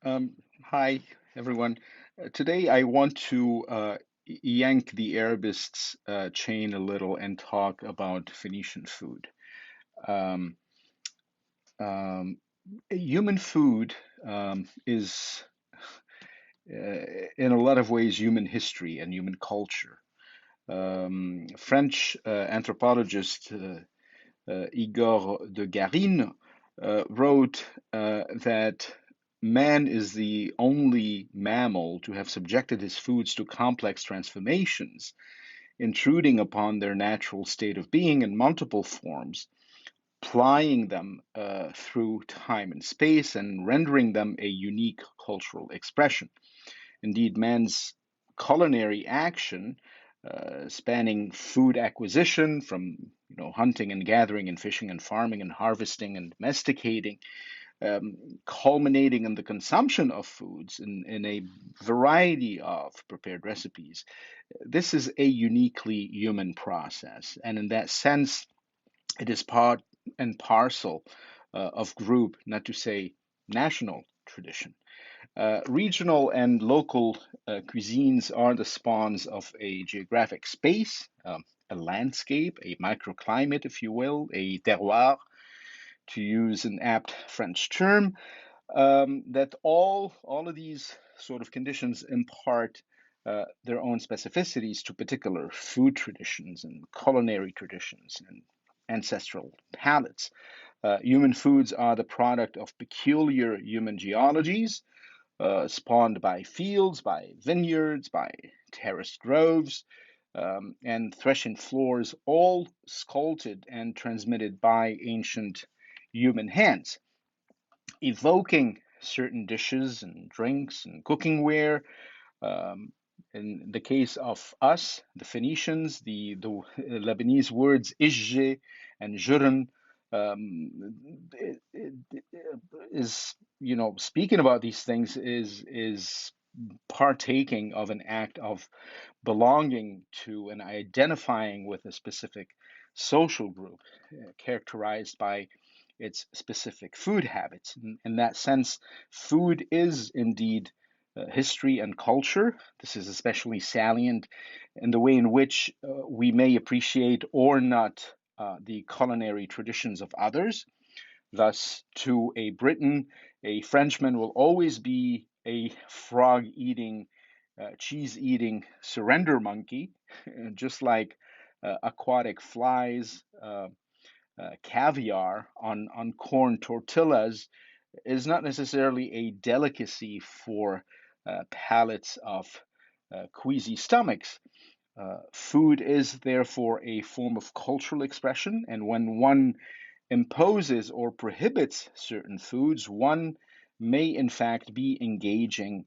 Hi, everyone. Today, I want to yank the Arabists chain a little and talk about Phoenician food. Um, um, Human food is, in a lot of ways, human history and human culture. French anthropologist Igor de Garine wrote that man is the only mammal to have subjected his foods to complex transformations, intruding upon their natural state of being in multiple forms, plying them through time and space, and rendering them a unique cultural expression. Indeed, man's culinary action, spanning food acquisition from hunting and gathering and fishing and farming and harvesting and domesticating, culminating in the consumption of foods in a variety of prepared recipes. This is a uniquely human process, and in that sense, it is part and parcel of group, not to say national tradition. Regional and local cuisines are the spawns of a geographic space, a landscape, a microclimate, if you will, a terroir, to use an apt French term, that all of these sort of conditions impart their own specificities to particular food traditions and culinary traditions and ancestral palates. Human foods are the product of peculiar human geologies, spawned by fields, by vineyards, by terraced groves, and threshing floors, all sculpted and transmitted by ancient human hands, evoking certain dishes and drinks and cooking ware. Um, in the case of us, the Phoenicians, the Lebanese words ijje and jurn is, speaking about these things is partaking of an act of belonging to and identifying with a specific social group, characterized by its specific food habits. In that sense, food is indeed history and culture. This is especially salient in the way in which we may appreciate or not the culinary traditions of others. Thus, to a Briton, a Frenchman will always be a frog eating, cheese eating surrender monkey, just like aquatic flies, caviar on corn tortillas is not necessarily a delicacy for palates of queasy stomachs. Food is therefore a form of cultural expression, and when one imposes or prohibits certain foods, one may in fact be engaging,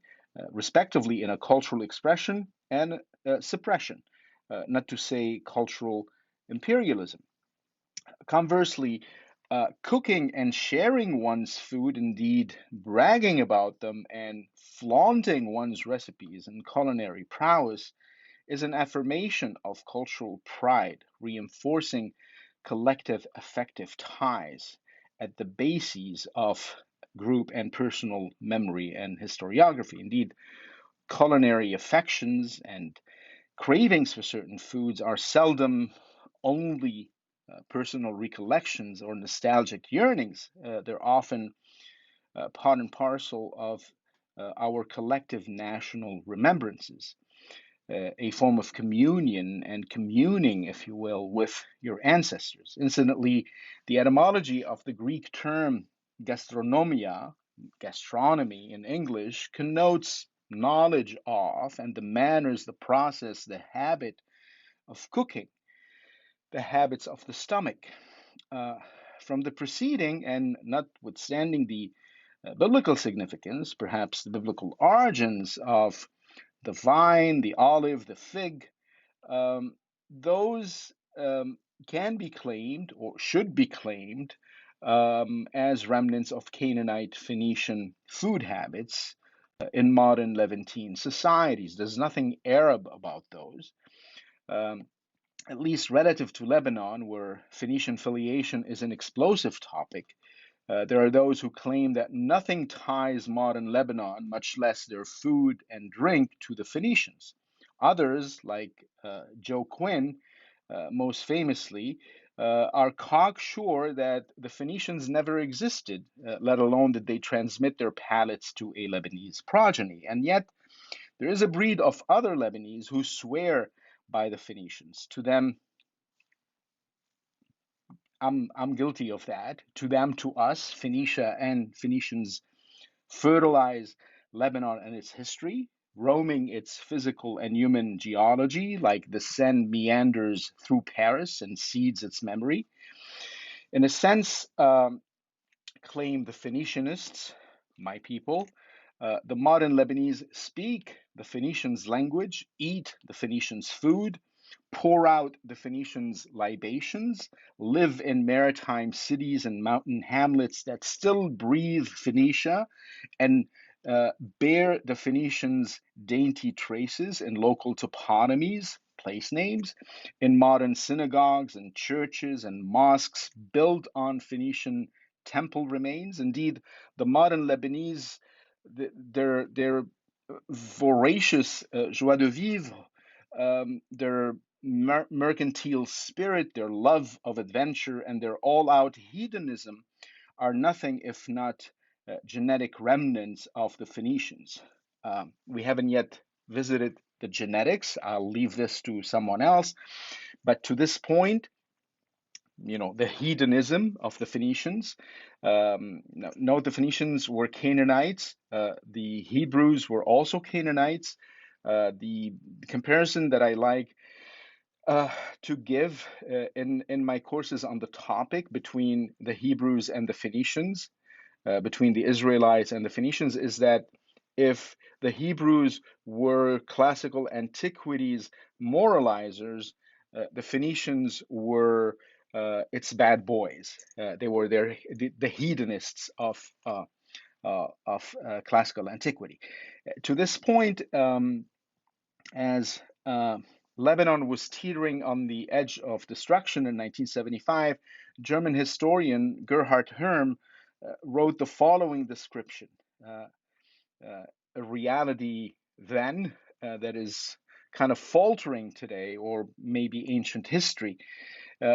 respectively, in a cultural expression and suppression, not to say cultural imperialism. Conversely, cooking and sharing one's food, indeed bragging about them and flaunting one's recipes and culinary prowess, is an affirmation of cultural pride, reinforcing collective affective ties at the bases of group and personal memory and historiography. Indeed, culinary affections and cravings for certain foods are seldom only personal recollections or nostalgic yearnings. They're often part and parcel of our collective national remembrances, a form of communion and communing, if you will, with your ancestors. Incidentally, the etymology of the Greek term gastronomia, gastronomy in English, connotes knowledge of and the manners, the process, the habit of cooking, the habits of the stomach. Uh, from the preceding, and notwithstanding the biblical significance, perhaps the biblical origins of the vine, the olive, the fig, um, those can be claimed or should be claimed as remnants of Canaanite Phoenician food habits in modern Levantine societies. There's nothing Arab about those. Um, at least relative to Lebanon, where Phoenician filiation is an explosive topic. There are those who claim that nothing ties modern Lebanon, much less their food and drink, to the Phoenicians. Others, like Joe Quinn, most famously, are cocksure that the Phoenicians never existed, let alone that they transmit their palates to a Lebanese progeny. And yet, there is a breed of other Lebanese who swear by the Phoenicians. To them, I'm guilty of that. To them, to us, Phoenicia and Phoenicians fertilize Lebanon and its history, roaming its physical and human geology, like the Seine meanders through Paris and seeds its memory. In a sense, claim the Phoenicianists, my people, the modern Lebanese speak the Phoenicians' language, eat the Phoenicians' food, pour out the Phoenicians' libations, live in maritime cities and mountain hamlets that still breathe Phoenicia, and uh, bear the Phoenicians' dainty traces in local toponymies, place names, in modern synagogues and churches and mosques built on Phoenician temple remains. Indeed, the modern Lebanese, their voracious joie de vivre, their mercantile spirit, their love of adventure, and their all out hedonism are nothing if not genetic remnants of the Phoenicians. We haven't yet visited the genetics. I'll leave this to someone else. But to this point, the hedonism of the Phoenicians. Note the Phoenicians were Canaanites. The Hebrews were also Canaanites. The comparison that I like uh, to give in my courses on the topic between the Hebrews and the Phoenicians, between the Israelites and the Phoenicians, is that if the Hebrews were classical antiquities moralizers, the Phoenicians were its bad boys. They were the hedonists of classical antiquity. To this point, as Lebanon was teetering on the edge of destruction in 1975, German historian Gerhard Herm wrote the following description: uh, a reality then that is kind of faltering today, or maybe ancient history.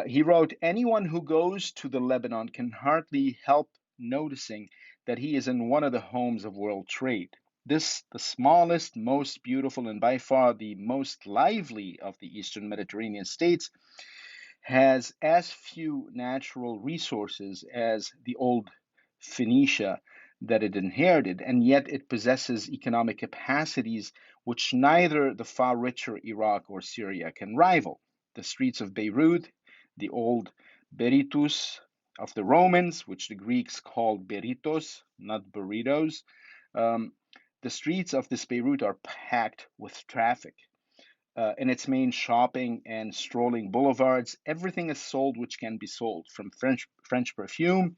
He wrote, "Anyone who goes to the Lebanon can hardly help noticing that he is in one of the homes of world trade. This, the smallest, most beautiful, and by far the most lively of the Eastern Mediterranean states, has as few natural resources as the old Phoenicia that it inherited, and yet it possesses economic capacities which neither the far richer Iraq or Syria can rival. The streets of Beirut, the old Berytus of the Romans, which the Greeks called Berytos, not burritos, um, the streets of this Beirut are packed with traffic. In its main shopping and strolling boulevards, everything is sold which can be sold, from French perfume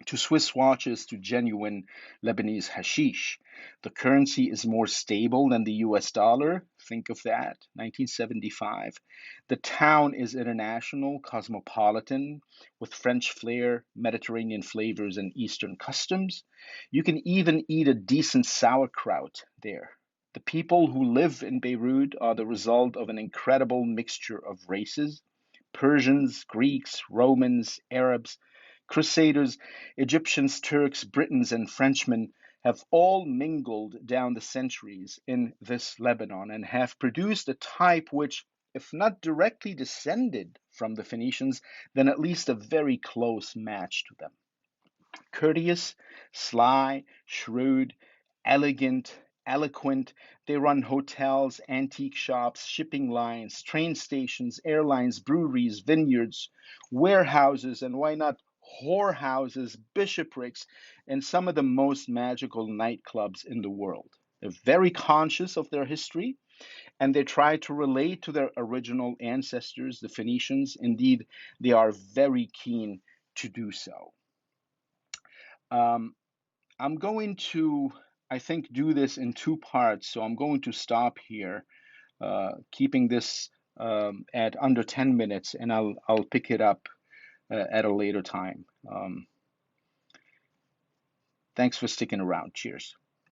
to Swiss watches to genuine Lebanese hashish. The currency is more stable than the US dollar. Think of that, 1975. The town is international, cosmopolitan, with French flair, Mediterranean flavors, and Eastern customs. You can even eat a decent sauerkraut there. The people who live in Beirut are the result of an incredible mixture of races: Persians, Greeks, Romans, Arabs, Crusaders, Egyptians, Turks, Britons, and Frenchmen have all mingled down the centuries in this Lebanon and have produced a type which, if not directly descended from the Phoenicians, then at least a very close match to them. Courteous, sly, shrewd, elegant, eloquent, they run hotels, antique shops, shipping lines, train stations, airlines, breweries, vineyards, warehouses, and why not whorehouses, bishoprics, and some of the most magical nightclubs in the world. They're very conscious of their history, and they try to relate to their original ancestors, the Phoenicians. Indeed, they are very keen to do so. Um, I'm going to, I think, do this in two parts. So I'm going to stop here, keeping this at under 10 minutes, and I'll pick it up at a later time. Thanks for sticking around. Cheers.